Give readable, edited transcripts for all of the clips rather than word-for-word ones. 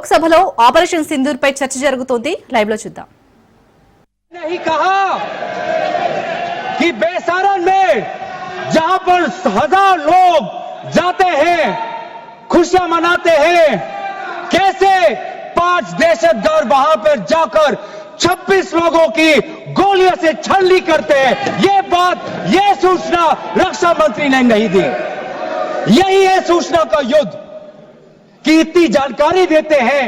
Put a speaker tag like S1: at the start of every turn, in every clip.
S1: లోక్సభలో ఆపరేషన్ సింధూర్ పై చర్చ జరుగుతోంది. లైవ్ లో చూద్దాం.
S2: नहीं कहा कि बेसारन में जहां पर 1000 लोग जाते हैं, खुशियां मनाते हैं, कैसे 5 दहशतगर्द वहां पर जाकर 26 लोगों की गोलियों से छलनी करते हैं. ये सूचना रक्षा मंत्री ने नहीं दी. यही है सूचना का युद्ध कि इतनी जानकारी देते हैं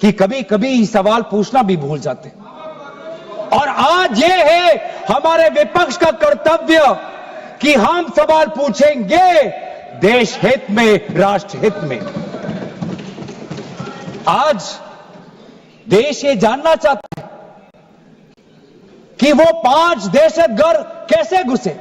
S2: कि कभी कभी सवाल पूछना भी भूल जाते हैं. और आज ये है हमारे विपक्ष का कर्तव्य कि हम सवाल पूछेंगे देश हित में, राष्ट्र हित में. आज देश ये जानना चाहता है कि वो 5 दहशतगर्द कैसे घुसे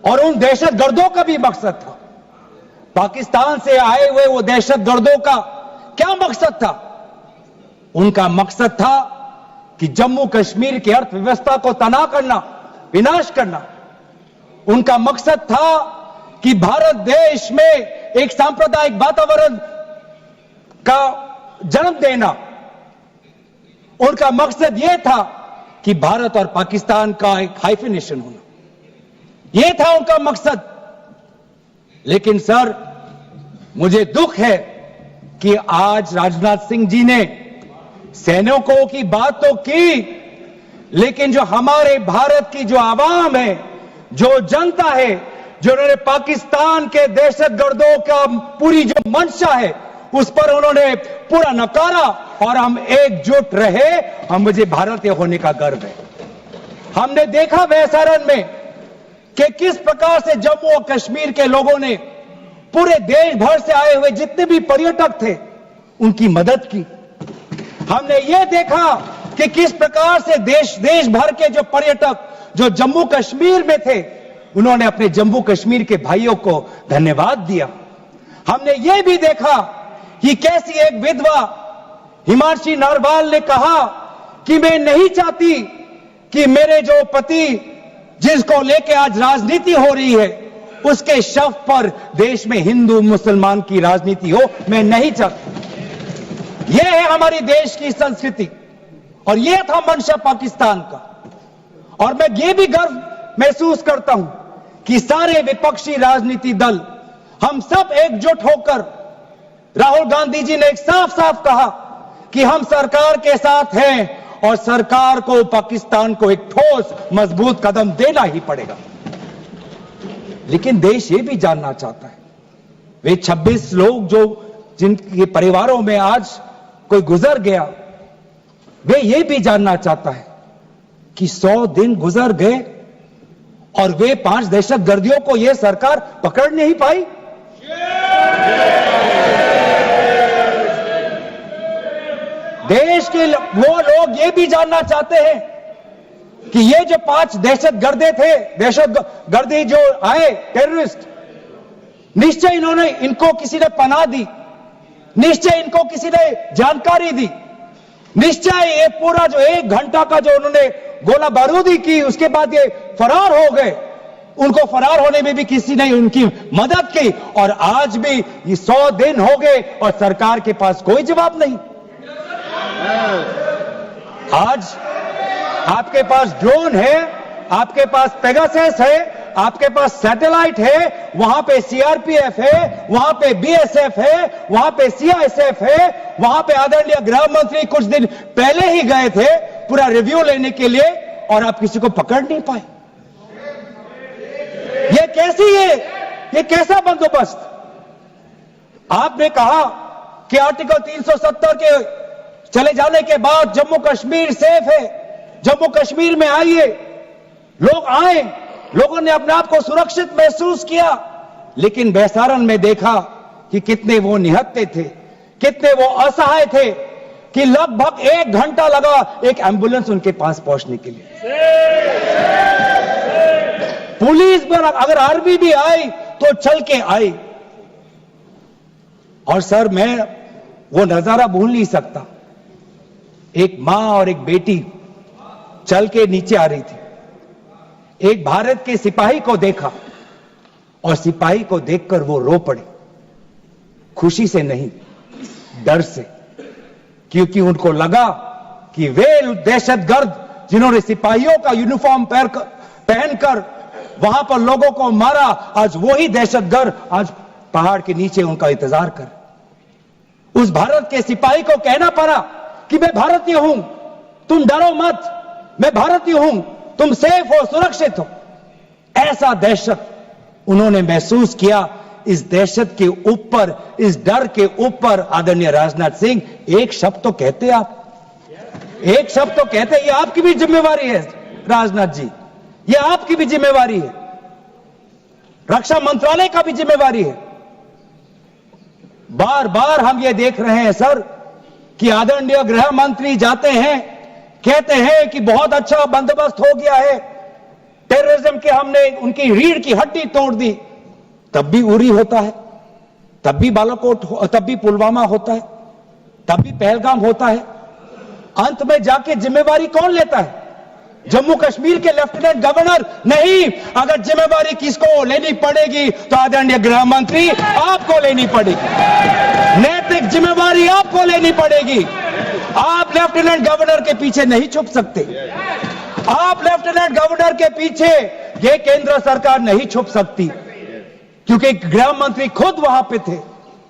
S2: और उन दहशतगर्दों का भी मकसद था. पाकिस्तान से आए हुए वो दहशतगर्दों का क्या मकसद था? उनका मकसद था कि जम्मू कश्मीर की अर्थव्यवस्था को तनाव करना, विनाश करना. उनका मकसद था कि भारत देश में एक सांप्रदायिक वातावरण का जन्म देना. उनका मकसद यह था कि भारत और पाकिस्तान का एक हाइफिनेशन होना. यह था उनका मकसद. लेकिन सर, मुझे दुख है कि आज राजनाथ सिंह जी ने सैनिकों की बात तो की, लेकिन जो हमारे भारत की जो आवाम है, जो जनता है, जो उन्होंने पाकिस्तान के दहशतगर्दों का पूरी जो मंशा है उस पर उन्होंने पूरा नकारा. और हम एकजुट रहे. मुझे भारतीय होने का गर्व है. हमने देखा बेसारन में कि किस प्रकार से जम्मू और कश्मीर के लोगों ने पूरे देश भर से आए हुए जितने भी पर्यटक थे उनकी मदद की. हमने यह देखा कि किस प्रकार से देश भर के जो पर्यटक जो जम्मू कश्मीर में थे उन्होंने अपने जम्मू कश्मीर के भाइयों को धन्यवाद दिया. हमने यह भी देखा कि कैसी एक विधवा हिमांशी नरवाल ने कहा कि मैं नहीं चाहती कि मेरे जो पति जिसको लेके आज राजनीति हो रही है उसके शव पर देश में हिंदू मुसलमान की राजनीति हो. मैं नहीं चाहती. यह है हमारी देश की संस्कृति और यह था मंशा पाकिस्तान का. और मैं ये भी गर्व महसूस करता हूं कि सारे विपक्षी राजनीति दल हम सब एकजुट होकर, राहुल गांधी जी ने एक साफ साफ कहा कि हम सरकार के साथ हैं और सरकार को पाकिस्तान को एक ठोस मजबूत कदम देना ही पड़ेगा. लेकिन देश ये भी जानना चाहता है, वे 26 लोग जो जिनके परिवारों में आज कोई गुजर गया, वे ये भी जानना चाहता है कि 100 दिन गुजर गए और वे 5 दहशतगर्दियों को यह सरकार पकड़ नहीं पाई. देश के वो लोग ये भी जानना चाहते हैं कि ये जो 5 दहशतगर्दे थे, दहशतगर्दी जो आए टेररिस्ट, निश्चय इनको किसी ने पनाह दी, निश्चय इनको किसी ने जानकारी दी, निश्चय ये पूरा जो 1 घंटा का जो उन्होंने गोला बारूदी की उसके बाद ये फरार हो गए. उनको फरार होने में भी किसी ने उनकी मदद की. और आज भी ये 100 दिन हो गए और सरकार के पास कोई जवाब नहीं. आज आपके पास ड्रोन है, आपके पास पेगासस है, आपके पास सैटेलाइट है, वहां पे सीआरपीएफ है, वहां पे बीएसएफ है, वहां पे सीआईएसएफ है, वहां पे आदरणीय गृह मंत्री कुछ दिन पहले ही गए थे पूरा रिव्यू लेने के लिए और आप किसी को पकड़ नहीं पाए. ये कैसी है? ये कैसा बंदोबस्त? आपने कहा कि आर्टिकल 370 के चले जाने के बाद जम्मू कश्मीर सेफ है, जम्मू कश्मीर में आइए. लोग आए, लोगों ने अपने आप को सुरक्षित महसूस किया. लेकिन बेसारन में देखा कि कितने वो निहत्थे थे, कितने वो असहाय थे कि लगभग 1 घंटा लगा एक एम्बुलेंस उनके पास पहुंचने के लिए. पुलिस पर अगर आर्मी भी आई तो चल के आई. और सर, मैं वो नजारा भूल नहीं सकता. एक मां और एक बेटी चल के नीचे आ रही थी. एक भारत के सिपाही को देखा और सिपाही को देखकर वो रो पड़े. खुशी से नहीं, डर से, क्योंकि उनको लगा कि वे दहशतगर्द जिन्होंने सिपाहियों का यूनिफॉर्म पहनकर वहां पर लोगों को मारा, आज वही दहशतगर्द आज पहाड़ के नीचे उनका इंतजार कर। उस भारत के सिपाही को कहना पड़ा कि मैं भारतीय हूं, तुम डरो मत, मैं भारतीय हूं, तुम सेफ हो, सुरक्षित हो। ऐसा दहशत उन्होंने महसूस किया। इस दहशत के ऊपर, इस डर के ऊपर आदरणीय राजनाथ सिंह एक शब्द तो कहते, आप एक शब्द तो कहते, ये आपकी भी जिम्मेवारी है राजनाथ जी, ये आपकी भी जिम्मेवारी है, रक्षा मंत्रालय का भी जिम्मेवारी है। बार बार हम ये देख रहे हैं सर कि आदरणीय गृह मंत्री जाते हैं, कहते हैं कि बहुत अच्छा बंदोबस्त हो गया है, टेररिज्म के हमने उनकी रीढ़ की हड्डी तोड़ दी। तब भी उरी होता है, तब भी बालाकोट, तब भी पुलवामा होता है, तब भी पहलगाम होता है। अंत में जाके जिम्मेवारी कौन लेता है? जम्मू कश्मीर के लेफ्टिनेंट गवर्नर नहीं। अगर जिम्मेवारी किसको लेनी पड़ेगी तो आदरणीय गृह मंत्री आपको लेनी पड़ेगी, नैतिक जिम्मेवारी आपको लेनी पड़ेगी। आप लेफ्टिनेंट गवर्नर के पीछे नहीं छुप सकते, आप लेफ्टिनेंट गवर्नर के पीछे ये केंद्र सरकार नहीं छुप सकती, क्योंकि गृह मंत्री खुद वहां पे थे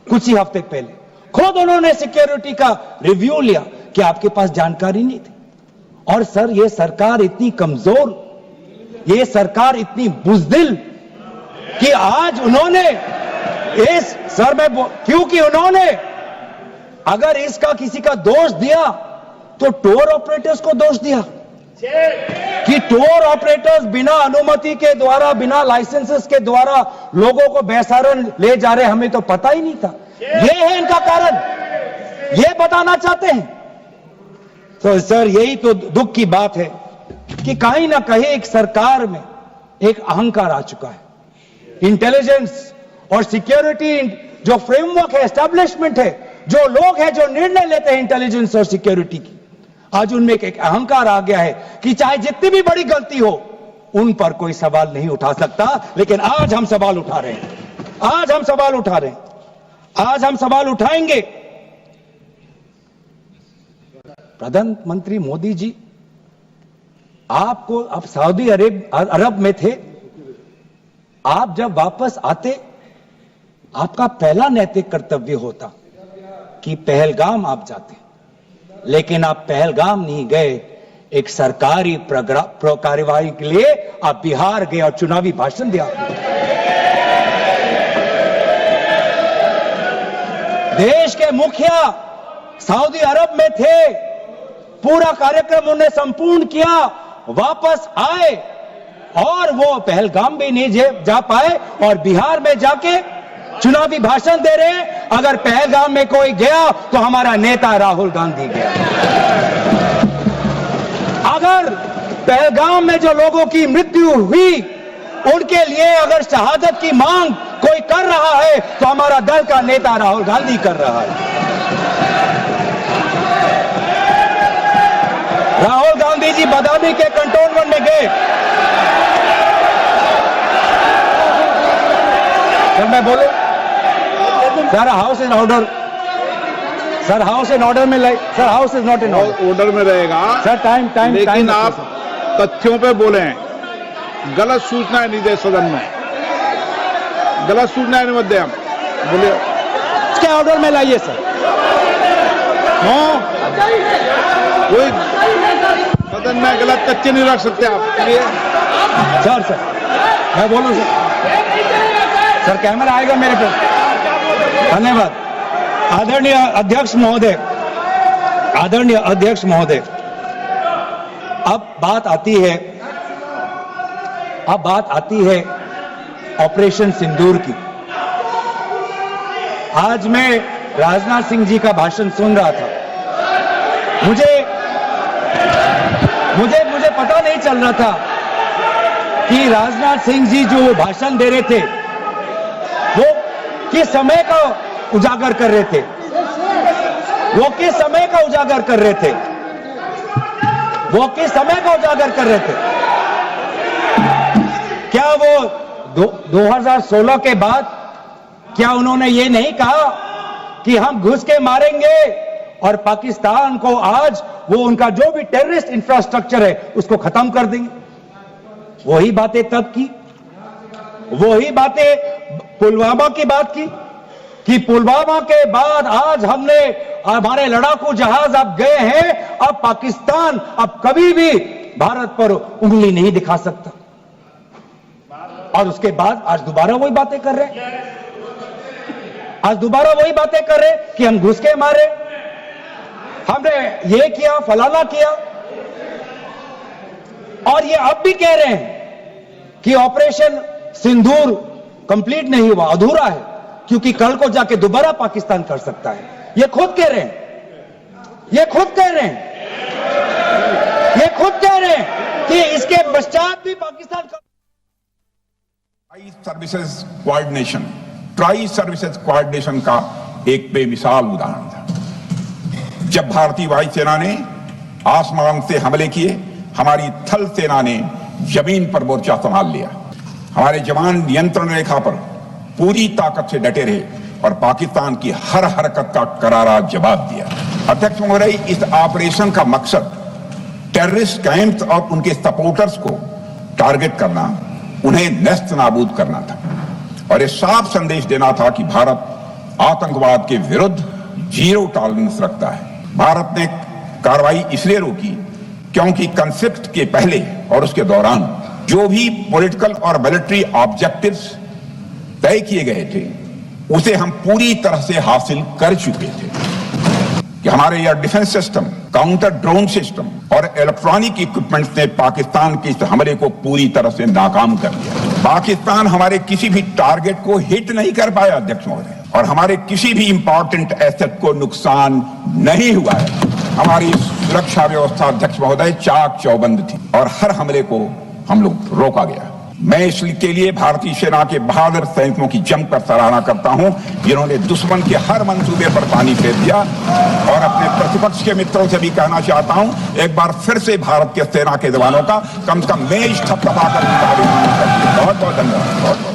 S2: कुछ ही हफ्ते पहले, खुद उन्होंने सिक्योरिटी का रिव्यू लिया कि आपके पास जानकारी नहीं थी। और सर ये सरकार इतनी कमजोर, ये सरकार इतनी बुज़दिल कि आज उन्होंने इस सर में, क्योंकि उन्होंने अगर इसका किसी का दोष दिया तो टूर ऑपरेटर्स को दोष दिया कि टूर ऑपरेटर्स बिना अनुमति के द्वारा, बिना लाइसेंसेस के द्वारा लोगों को बेसहारन ले जा रहे, हमें तो पता ही नहीं था। ये है इनका कारण, ये बताना चाहते हैं। तो सर यही तो दुख की बात है कि कहीं ना कहीं एक सरकार में एक अहंकार आ चुका है। इंटेलिजेंस और सिक्योरिटी जो फ्रेमवर्क है, एस्टैब्लिशमेंट है, जो लोग हैं जो निर्णय लेते हैं इंटेलिजेंस और सिक्योरिटी की, आज उनमें एक अहंकार आ गया है कि चाहे जितनी भी बड़ी गलती हो उन पर कोई सवाल नहीं उठा सकता। लेकिन आज हम सवाल उठा रहे हैं, आज हम सवाल उठा रहे हैं, आज हम सवाल उठाएंगे। प्रधानमंत्री मोदी जी, आपको अब सऊदी अरब में थे, आप जब वापस आते आपका पहला नैतिक कर्तव्य होता कि पहलगाम आप जाते, लेकिन आप पहलगाम नहीं गए, एक सरकारी कार्यवाही के लिए आप बिहार गए और चुनावी भाषण दिया। देश के मुखिया सऊदी अरब में थे, पूरा कार्यक्रम उन्होंने संपूर्ण किया, वापस आए और वो पहलगाम भी नहीं जा पाए और बिहार में जाके चुनावी भाषण दे रहे हैं। अगर पहलगाम में कोई गया तो हमारा नेता राहुल गांधी गया। अगर पहलगाम में जो लोगों की मृत्यु हुई उनके लिए अगर शहादत की मांग कोई कर रहा है तो हमारा दल का नेता राहुल गांधी कर रहा है। राहुल गांधी जी बदामी के कंटोनमेंट में गए। सर मैं बोलूं, sir house in order, sir house in order में, sir house is not in
S3: order में रहेगा
S2: सर। टाइम
S3: लेकिन आप तथ्यों पे बोलें, गलत सूचनाएं नहीं दे सदन में, गलत सूचनाएं नहीं मत दे। हम बोलिए
S2: इसके ऑर्डर में लाइए सर।
S3: कोई सदन में गलत तथ्य नहीं रख सकते आप।
S2: सर मैं बोलूं सर, कैमरा आएगा मेरे पे। धन्यवाद। आदरणीय अध्यक्ष महोदय, आदरणीय अध्यक्ष महोदय, अब बात आती है ऑपरेशन सिंदूर की। आज मैं राजनाथ सिंह जी का भाषण सुन रहा था, मुझे पता नहीं चल रहा था कि राजनाथ सिंह जी जो भाषण दे रहे थे वो किस समय का उजागर कर रहे थे, वो किस समय का उजागर कर रहे थे, वो किस समय का उजागर कर रहे थे। क्या वो 2016 के बाद क्या उन्होंने ये नहीं कहा कि हम घुस के मारेंगे और पाकिस्तान को आज वो उनका जो भी टेररिस्ट इंफ्रास्ट्रक्चर है उसको खत्म कर देंगे। वही बातें तब की, वही बातें पुलवामा की बात की कि पुलवामा के बाद आज हमने हमारे लड़ाकू जहाज अब गए हैं, अब पाकिस्तान अब कभी भी भारत पर उंगली नहीं दिखा सकता। और उसके बाद आज दोबारा वही बातें कर रहे हैं, आज दोबारा वही बातें कर रहे हैं कि हम घुस के मारे, हमने ये किया फलाना किया। और ये अब भी कह रहे हैं कि ऑपरेशन सिंदूर कंप्लीट नहीं हुआ, अधूरा है, क्योंकि कल को जाके दोबारा पाकिस्तान कर सकता है। ये खुद कह रहे हैं, ये खुद कह रहे हैं, ये खुद कह रहे हैं कि इसके पश्चात भी पाकिस्तान कर।
S4: ट्राई सर्विसेज कोऑर्डिनेशन का एक बेमिसाल उदाहरण था। जब भारतीय वायुसेना ने आसमान से हमले किए, हमारी थल सेना ने जमीन पर मोर्चा संभाल लिया। हमारे जवान नियंत्रण रेखा पर पूरी ताकत से डटे रहे और पाकिस्तान की हर हरकत का करारा जवाब दिया। अध्यक्ष महोदय, इस ऑपरेशन का मकसद टेररिस्ट कैंप्स और उनके सपोर्टर्स को टारगेट करना, उन्हें नेस्त नाबूद करना था और ये साफ संदेश देना था कि भारत आतंकवाद के विरुद्ध जीरो टॉलरेंस रखता है। भारत ने कार्रवाई इसलिए रोकी क्योंकि कॉन्फ्लिक्ट के पहले और उसके दौरान जो भी पॉलिटिकल और मिलिट्री ऑब्जेक्टिव्स तय किए गए थे उसे हम पूरी तरह से हासिल कर चुके थे कि हमारे air defence system, counter drone system और इलेक्ट्रॉनिक इक्विपमेंट्स ने पाकिस्तान के इस हमले को पूरी तरह से नाकाम कर दिया। पाकिस्तान हमारे किसी भी टारगेट को हिट नहीं कर पाया अध्यक्ष महोदय, और हमारे किसी भी इंपॉर्टेंट एसेट को नुकसान नहीं हुआ है। हमारी सुरक्षा व्यवस्था अध्यक्ष महोदय चाक चौबंद थी और हर हमले को हम लोग रोका गया। मैं इसके लिए भारतीय सेना के बहादुर सैनिकों की जमकर सराहना करता हूं, जिन्होंने दुश्मन के हर मंसूबे पर पानी फेर दिया। और अपने प्रतिपक्ष के मित्रों से भी कहना चाहता हूं, एक बार फिर से भारत के सेना के जवानों का कम से कम मेज थपथपाकर बहुत बहुत धन्यवाद। बहुत बहुत